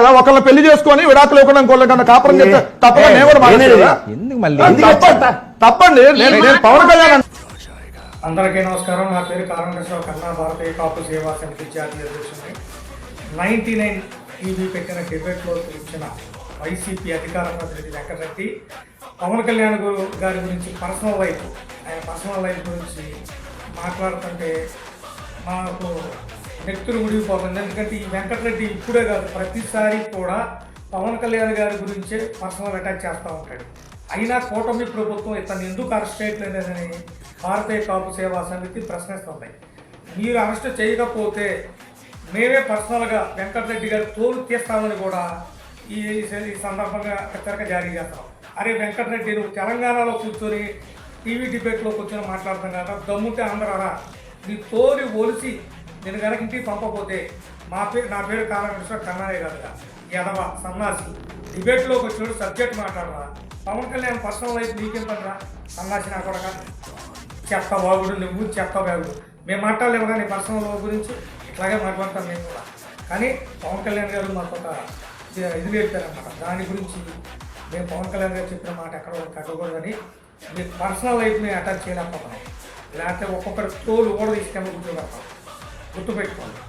కదా, ఒకళ్ళ పెళ్లి చేసుకొని విడాకులు ఇవ్వడం ఇంకోళ్ళకన్నా కాపురం చేస్తే తప్పగా నేను కూడా మాట్లాడేదా? తప్పండి. నేను పవన్ కళ్యాణ్. అందరికీ నమస్కారం. నా పేరు కారణేశ్వర కన్నా, భారతీయ కాపు సేవా సమితి జాతీయ అధ్యక్షుడిని. 99 టీవీ పెట్టిన డిబేట్లో ఇచ్చిన వైసీపీ అధికార ప్రతినిధి వెంకటరెడ్డి పవన్ కళ్యాణ్ గారి గురించి ఆయన పర్సనల్ లైఫ్ గురించి మాట్లాడుతుంటే మాకు వ్యక్తులు ముడిగిపోతుంది. ఎందుకంటే ఈ వెంకటరెడ్డి ఇప్పుడే కాదు, ప్రతిసారి కూడా పవన్ కళ్యాణ్ గారి గురించే పర్సనల్ అటాక్ చేస్తూ ఉంటాడు. అయినా కూటమి ప్రభుత్వం ఇతను ఎందుకు అరెస్ట్ చేయట్లేదని భారతీయ కాపు సేవా సమితి ప్రశ్నిస్తుంది. మీరు అరెస్ట్ చేయకపోతే మేమే పర్సనల్గా వెంకటరెడ్డి గారి తోలు తీస్తామని కూడా ఈ సందర్భంగా హెచ్చరిక జారీ చేస్తాం. అరే వెంకటరెడ్డి, నువ్వు తెలంగాణలో కూర్చొని టీవీ డిబేట్లో కూర్చొని మాట్లాడుతాం కదా, దమ్ముంటే అందరారా నీ తోలి ఒలిసి నేను కనుక ఇంటికి పంపకపోతే నా పేరు కారణేశ్వర కన్నానే కదా, ఎదవ సన్నాసి, డిబేట్లోకి వచ్చినప్పుడు సబ్జెక్ట్ మాట్లాడరా, పవన్ కళ్యాణ్ పర్సనల్ లైఫ్ నీకేం పడరా సన్నాసి నా కొడక, చెత్త బాగుడు, నువ్వు చెత్త బాగుడు. మేము మాట్లాడలేము కానీ పర్సనల్ గురించి ఇట్లాగే మాట్లాడతాం మేము కూడా. కానీ పవన్ కళ్యాణ్ గారు మాకు ఒక ఇది చెప్పారన్నమాట. దాని గురించి మేము పవన్ కళ్యాణ్ గారు చెప్పిన మాట ఎక్కడ కట్టకూడదని మీ పర్సనల్ లైఫ్ని అటాచ్ చేయలేకపోతున్నాం. లేకపోతే ఒక్కొక్కరి తోలు కూడా తీసుకెళ్ళి కూర్చోబెడతాం. గుర్తుపెట్టుకోండి.